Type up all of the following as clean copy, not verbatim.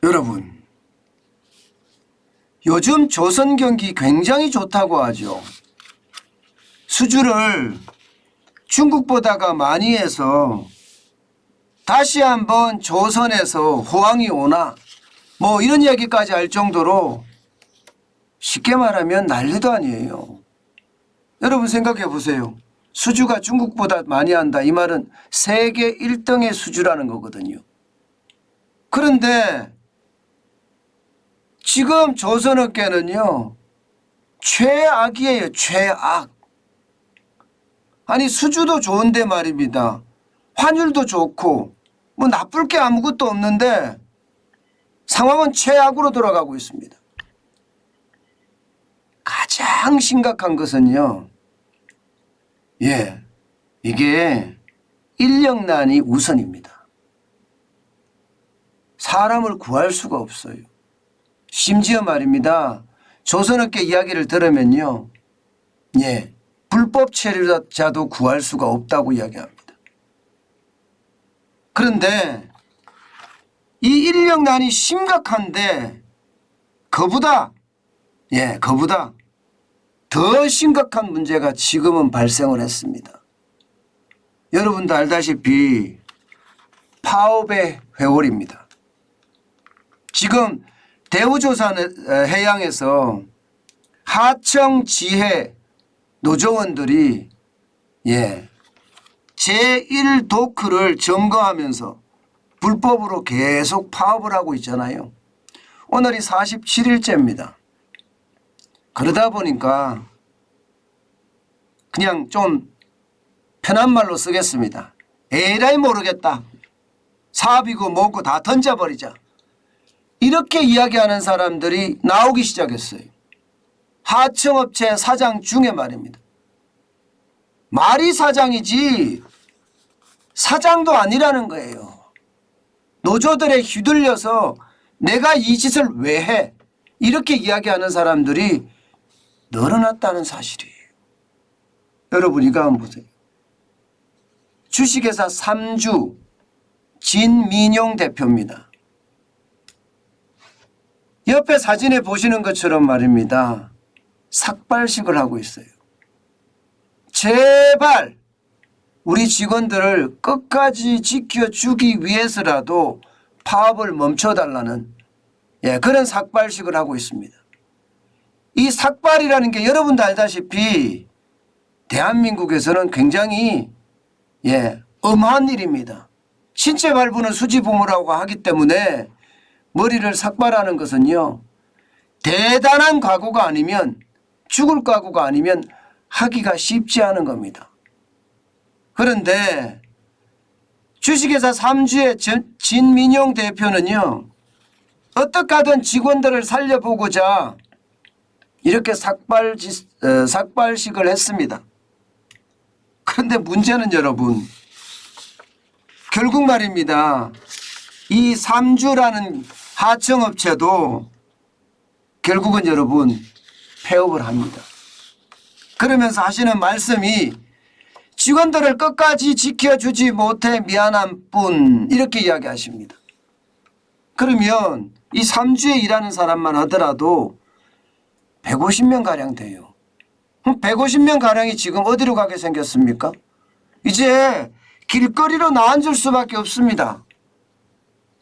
여러분, 요즘 조선 경기 굉장히 좋다고 하죠. 수주를 중국보다가 많이 해서 다시 한번 조선에서 호황이 오나 뭐 이런 이야기까지 할 정도로 쉽게 말하면 난리도 아니에요. 여러분 생각해 보세요. 수주가 중국보다 많이 한다. 이 말은 세계 1등의 수주라는 거거든요. 그런데 지금 조선업계는요, 최악이에요. 최악. 아니 수주도 좋은데 말입니다. 환율도 좋고 뭐 나쁠 게 아무것도 없는데 상황은 최악으로 돌아가고 있습니다. 가장 심각한 것은요, 이게 인력난이 우선입니다. 사람을 구할 수가 없어요. 심지어 말입니다. 조선업계 이야기를 들으면요, 불법 체류자도 구할 수가 없다고 이야기합니다. 그런데 이 인력난이 심각한데 그보다 더 심각한 문제가 지금은 발생을 했습니다. 여러분도 알다시피 파업의 회월입니다. 지금 대우조선 해양에서 하청 지해 노조원들이 제1도크를 점거하면서 불법으로 계속 파업을 하고 있잖아요. 오늘이 47일째입니다. 그러다 보니까 그냥 좀 편한 말로 쓰겠습니다. 에라이 모르겠다. 사업이고 뭐고 다 던져버리자. 이렇게 이야기하는 사람들이 나오기 시작했어요. 하청업체 사장 중에 말입니다. 말이 사장이지 사장도 아니라는 거예요. 노조들에 휘둘려서 내가 이 짓을 왜 해? 이렇게 이야기하는 사람들이 늘어났다는 사실이에요. 여러분 이거 한번 보세요. 주식회사 삼주 진민용 대표입니다. 옆에 사진에 보시는 것처럼 말입니다. 삭발식을 하고 있어요. 제발 우리 직원들을 끝까지 지켜주기 위해서라도 파업을 멈춰달라는 그런 삭발식을 하고 있습니다. 이 삭발이라는 게 여러분도 알다시피 대한민국에서는 굉장히 엄한 일입니다. 신체 발부는 수지부모라고 하기 때문에 머리를 삭발하는 것은요, 대단한 각오가 아니면, 죽을 각오가 아니면 하기가 쉽지 않은 겁니다. 그런데 주식회사 삼주의 진민용 대표는요, 어떻게든 직원들을 살려보고자 이렇게 삭발식을 했습니다. 그런데 문제는 여러분, 결국 말입니다. 이 삼주라는 하청업체도 결국은 여러분 폐업을 합니다. 그러면서 하시는 말씀이 직원들을 끝까지 지켜주지 못해 미안한 뿐 이렇게 이야기하십니다. 그러면 이 삼주에 일하는 사람만 하더라도 150명가량 돼요. 150명가량이 지금 어디로 가게 생겼습니까? 이제 길거리로 나앉을 수밖에 없습니다.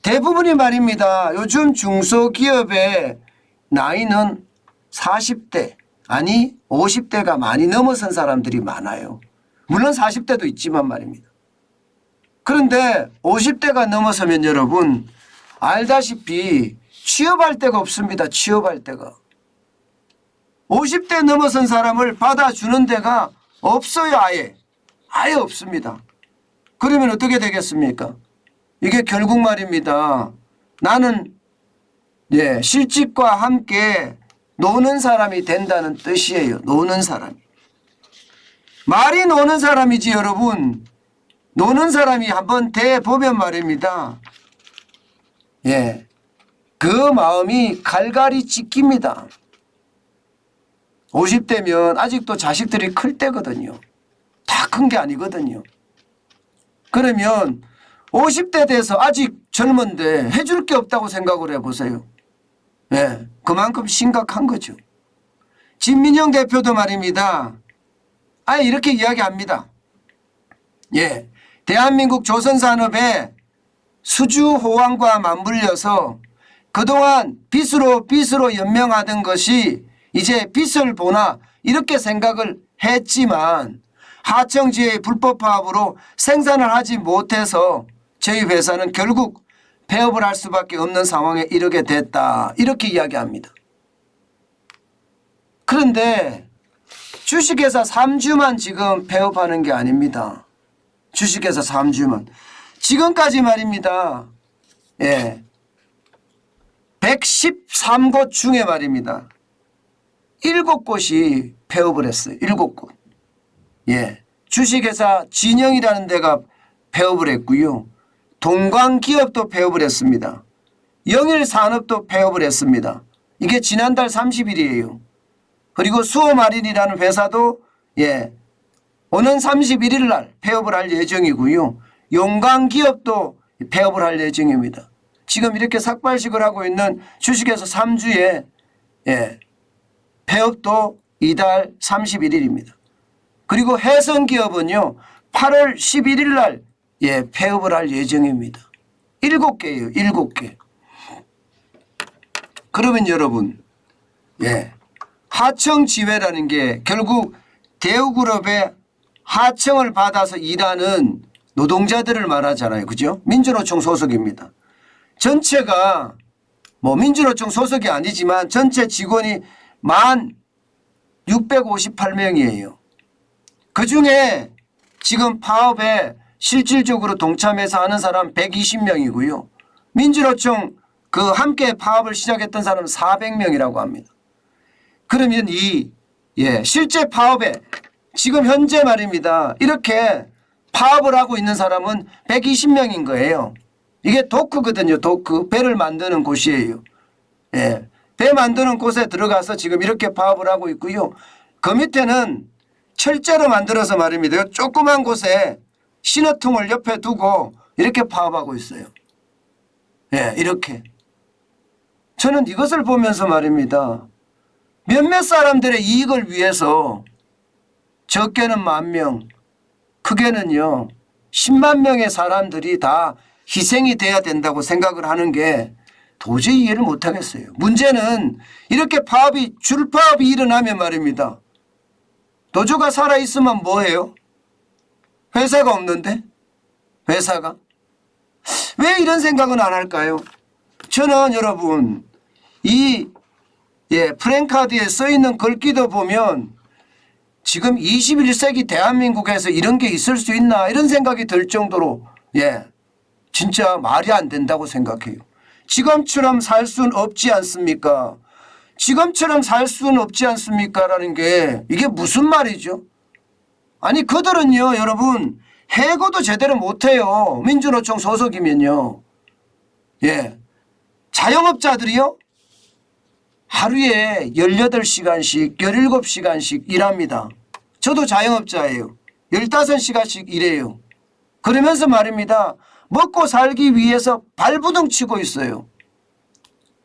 대부분이 말입니다. 요즘 중소기업의 나이는 40대 아니 50대가 많이 넘어선 사람들이 많아요. 물론 40대도 있지만 말입니다. 그런데 50대가 넘어서면 여러분 알다시피 취업할 데가 없습니다. 취업할 데가. 50대 넘어선 사람을 받아주는 데가 없어요. 아예 없습니다. 그러면 어떻게 되겠습니까? 이게 결국 말입니다. 나는 실직과 함께 노는 사람이 된다는 뜻이에요. 노는 사람이. 말이 노는 사람이지 여러분. 노는 사람이 한번 대보면 말입니다. 그 마음이 갈갈이 찢깁니다. 50대면 아직도 자식들이 클 때거든요. 다 큰 게 아니거든요. 그러면 50대 돼서 아직 젊은데 해줄 게 없다고 생각을 해보세요. 예, 그만큼 심각한 거죠. 진민영 대표도 말입니다. 아예 이렇게 이야기합니다. 예, 대한민국 조선산업의 수주 호황과 맞물려서 그동안 빚으로 연명하던 것이 이제 빚을 보나 이렇게 생각을 했지만 하청지의 불법 파업으로 생산을 하지 못해서 저희 회사는 결국 폐업을 할 수밖에 없는 상황에 이르게 됐다. 이렇게 이야기합니다. 그런데 주식회사 3주만 지금 폐업하는 게 아닙니다. 주식회사 3주만. 지금까지 말입니다. 예. 113곳 중에 말입니다. 7곳이 폐업을 했어요. 7곳. 예. 주식회사 진영이라는 데가 폐업을 했고요. 동광기업도 폐업을 했습니다. 영일산업도 폐업을 했습니다. 이게 지난달 30일이에요. 그리고 수호마린이라는 회사도 예, 오는 31일 날 폐업을 할 예정이고요. 용광기업도 폐업을 할 예정입니다. 지금 이렇게 삭발식을 하고 있는 주식회사 3주에 예, 폐업도 이달 31일입니다. 그리고 해성기업은요 8월 11일 날 예, 폐업을 할 예정입니다. 7개예요. 7개. 그러면 여러분 예, 하청지회라는 게 결국 대우그룹의 하청을 받아서 일하는 노동자들을 말하잖아요. 그죠? 민주노총 소속입니다. 전체가 뭐 민주노총 소속이 아니지만 전체 직원이 1658명이에요. 그중에 지금 파업에 실질적으로 동참해서 하는 사람 120명이고요. 민주노총 그 함께 파업을 시작했던 사람은 400명이라고 합니다. 그러면 이 예, 실제 파업에 지금 현재 말입니다. 이렇게 파업을 하고 있는 사람은 120명인 거예요. 이게 도크거든요. 도크. 배를 만드는 곳이에요. 예, 배 만드는 곳에 들어가서 지금 이렇게 파업을 하고 있고요. 그 밑에는 철제로 만들어서 말입니다. 조그만 곳에 신호통을 옆에 두고 이렇게 파업하고 있어요. 예, 이렇게. 저는 이것을 보면서 말입니다. 몇몇 사람들의 이익을 위해서 적게는 10,000명, 크게는요 10만 명의 사람들이 다 희생이 돼야 된다고 생각을 하는 게 도저히 이해를 못하겠어요. 문제는 이렇게 파업이 줄파업이 일어나면 말입니다. 노조가 살아있으면 뭐해요? 회사가 없는데? 회사가? 왜 이런 생각은 안 할까요? 저는 여러분 이 예, 프랭카드에 써있는 글귀도 보면 지금 21세기 대한민국에서 이런 게 있을 수 있나 이런 생각이 들 정도로 예, 진짜 말이 안 된다고 생각해요. 지금처럼 살 수는 없지 않습니까? 지금처럼 살 수는 없지 않습니까? 라는 게 이게 무슨 말이죠? 아니 그들은요 여러분 해고도 제대로 못해요. 민주노총 소속이면요. 예, 자영업자들이요 하루에 18시간씩 17시간씩 일합니다. 저도 자영업자예요. 15시간씩 일해요. 그러면서 말입니다. 먹고 살기 위해서 발부둥 치고 있어요.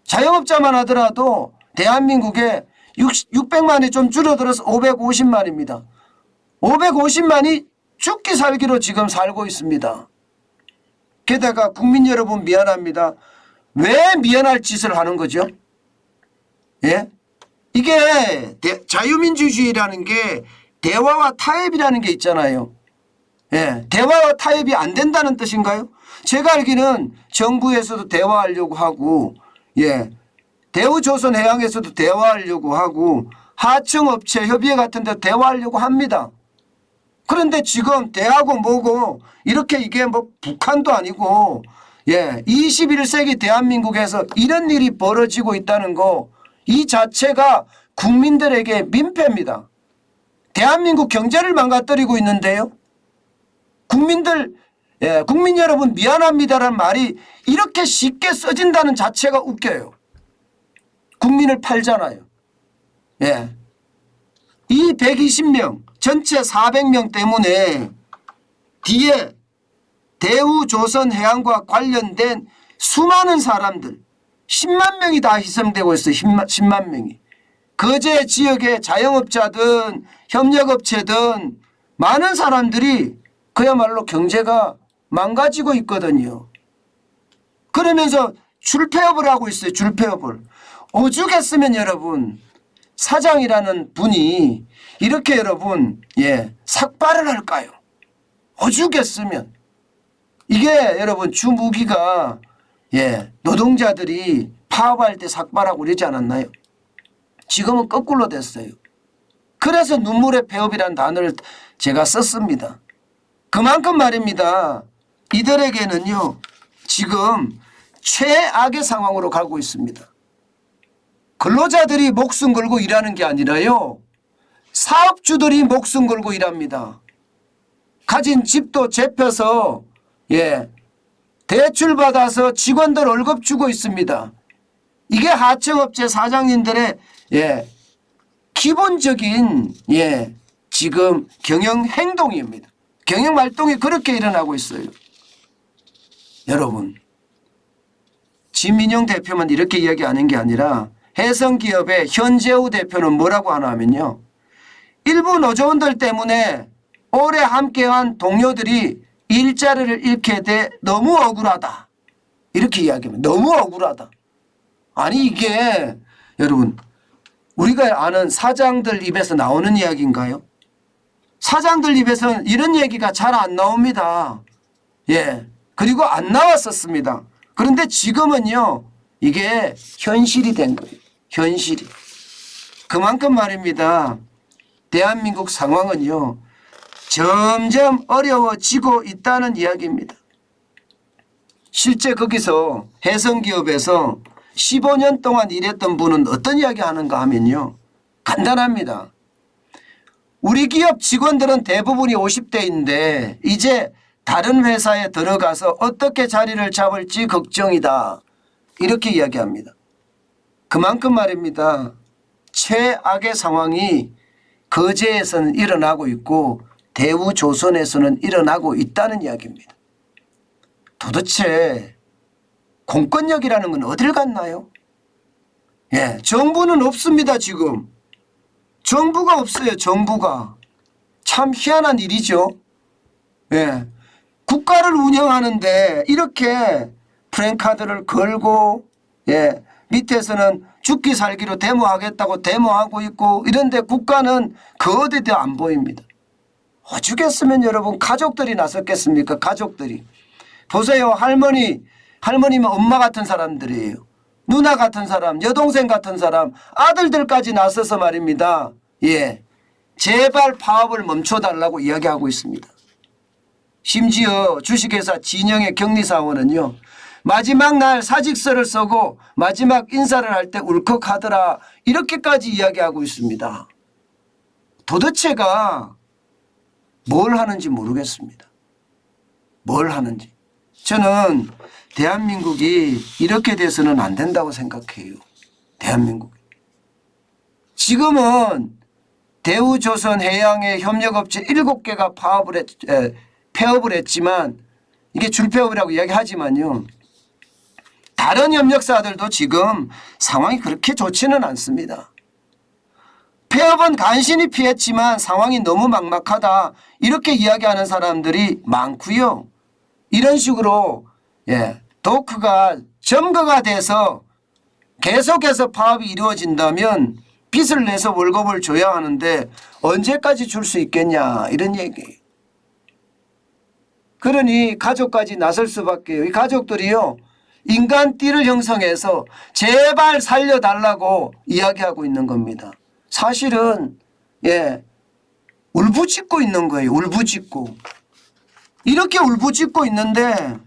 자영업자만 하더라도 대한민국에 600만이 좀 줄어들어서 550만입니다. 550만이 죽기 살기로 지금 살고 있습니다. 게다가 국민 여러분 미안합니다. 왜 미안할 짓을 하는 거죠? 예? 이게 자유민주주의라는 게 대화와 타협이라는 게 있잖아요. 예, 대화와 타협이 안 된다는 뜻인가요? 제가 알기는 정부에서도 대화하려고 하고 예, 대우조선해양에서도 대화하려고 하고 하청업체 협의회 같은 데 대화하려고 합니다. 그런데 지금 대하고 뭐고 이렇게 이게 뭐 북한도 아니고 예, 21세기 대한민국에서 이런 일이 벌어지고 있다는 거 이 자체가 국민들에게 민폐입니다. 대한민국 경제를 망가뜨리고 있는데요. 국민들 예, 국민 여러분 미안합니다라는 말이 이렇게 쉽게 써진다는 자체가 웃겨요. 국민을 팔잖아요. 예. 이 120명 전체 400명 때문에 뒤에 대우조선해양과 관련된 수많은 사람들 10만 명이 다 희생되고 있어요. 10만 명이. 거제 지역의 자영업자든 협력업체든 많은 사람들이 그야말로 경제가 망가지고 있거든요. 그러면서 줄폐업을 하고 있어요. 줄폐업을. 오죽했으면 여러분 사장이라는 분이 이렇게 여러분 삭발을 할까요? 오죽했으면. 이게 여러분 주무기가 노동자들이 파업할 때 삭발하고 그러지 않았나요? 지금은 거꾸로 됐어요. 그래서 눈물의 폐업이라는 단어를 제가 썼습니다. 그만큼 말입니다. 이들에게는요 지금 최악의 상황으로 가고 있습니다. 근로자들이 목숨 걸고 일하는 게 아니라요 사업주들이 목숨 걸고 일합니다. 가진 집도 잡혀서 대출 받아서 직원들 월급 주고 있습니다. 이게 하청업체 사장님들의 기본적인 지금 경영 행동입니다. 경영 활동이 그렇게 일어나고 있어요. 여러분 진민용 대표만 이렇게 이야기하는 게 아니라 해성기업의 현재우 대표는 뭐라고 하나 하면요. 일부 노조원들 때문에 오래 함께한 동료들이 일자리를 잃게 돼 너무 억울하다. 이렇게 이야기합니다. 너무 억울하다. 아니 이게 여러분 우리가 아는 사장들 입에서 나오는 이야기인가요? 사장들 입에서는 이런 얘기가 잘 안 나옵니다. 그리고 안 나왔었습니다. 그런데 지금은요 이게 현실이 된 거예요. 현실이. 그만큼 말입니다. 대한민국 상황은요 점점 어려워지고 있다는 이야기입니다. 실제 거기서 해성기업에서 15년 동안 일했던 분은 어떤 이야기 하는가 하면요. 간단합니다. 우리 기업 직원들은 대부분이 50대인데 이제 다른 회사에 들어가서 어떻게 자리를 잡을지 걱정이다. 이렇게 이야기합니다. 그만큼 말입니다. 최악의 상황이 거제에서는 일어나고 있고 대우조선에서는 일어나고 있다는 이야기입니다. 도대체 공권력이라는 건 어딜 갔나요? 정부는 없습니다. 지금. 정부가 없어요. 정부가. 참 희한한 일이죠. 국가를 운영하는데 이렇게 프랜카드를 걸고 밑에서는 죽기 살기로 데모하겠다고 데모하고 있고 이런데 국가는 그 어디도 안 보입니다. 오죽했으면 여러분 가족들이 나섰겠습니까? 가족들이. 보세요. 할머니면 엄마 같은 사람들이에요. 누나 같은 사람, 여동생 같은 사람, 아들들까지 나서서 말입니다. 제발 파업을 멈춰달라고 이야기하고 있습니다. 심지어 주식회사 진영의 격리사원은요. 마지막 날 사직서를 쓰고 마지막 인사를 할 때 울컥하더라. 이렇게까지 이야기하고 있습니다. 도대체가 뭘 하는지 모르겠습니다. 뭘 하는지. 저는 대한민국이 이렇게 돼서는 안 된다고 생각해요. 대한민국. 지금은 대우조선해양의 협력업체 7개가 폐업을 했지만 이게 줄폐업이라고 이야기하지만요. 다른 협력사들도 지금 상황이 그렇게 좋지는 않습니다. 폐업은 간신히 피했지만 상황이 너무 막막하다 이렇게 이야기하는 사람들이 많고요. 이런 식으로 도크가 점거가 돼서 계속해서 파업이 이루어진다면 빚을 내서 월급을 줘야 하는데 언제까지 줄 수 있겠냐 이런 얘기예요. 그러니 가족까지 나설 수밖에요. 이 가족들이요. 인간띠를 형성해서 제발 살려달라고 이야기하고 있는 겁니다. 사실은 울부짖고 있는 거예요. 울부짖고. 이렇게 울부짖고 있는데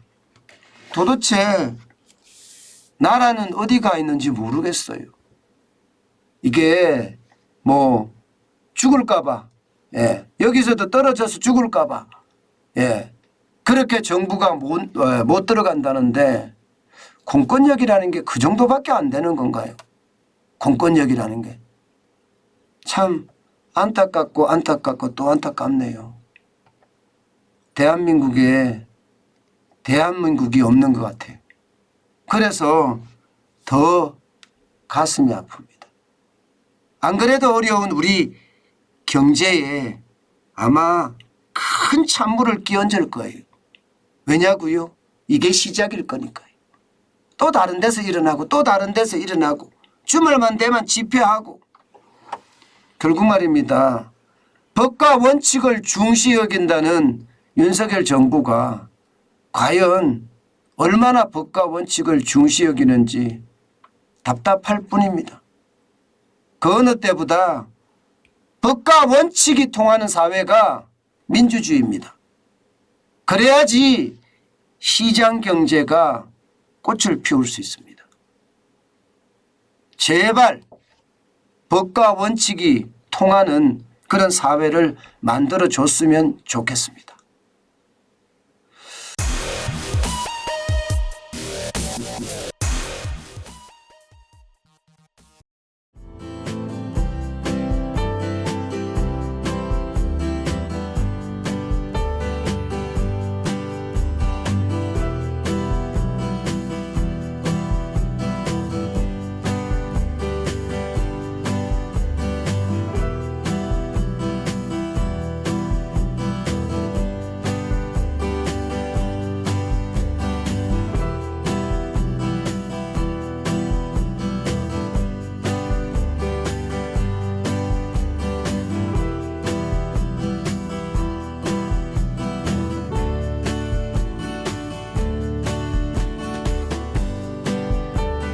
도대체 나라는 어디가 있는지 모르겠어요. 이게 뭐 죽을까 봐 여기서도 떨어져서 죽을까 봐 그렇게 정부가 못 들어간다는데 공권력이라는 게 그 정도밖에 안 되는 건가요? 공권력이라는 게. 참 안타깝고 또 안타깝네요. 대한민국에 대한민국이 없는 것 같아요. 그래서 더 가슴이 아픕니다. 안 그래도 어려운 우리 경제에 아마 큰 찬물을 끼얹을 거예요. 왜냐고요? 이게 시작일 거니까요. 또 다른 데서 일어나고 또 다른 데서 일어나고 주말만 되면 집회하고 결국 말입니다. 법과 원칙을 중시 여긴다는 윤석열 정부가 과연 얼마나 법과 원칙을 중시 여기는지 답답할 뿐입니다. 그 어느 때보다 법과 원칙이 통하는 사회가 민주주의입니다. 그래야지 시장 경제가 꽃을 피울 수 있습니다. 제발 법과 원칙이 통하는 그런 사회를 만들어줬으면 좋겠습니다.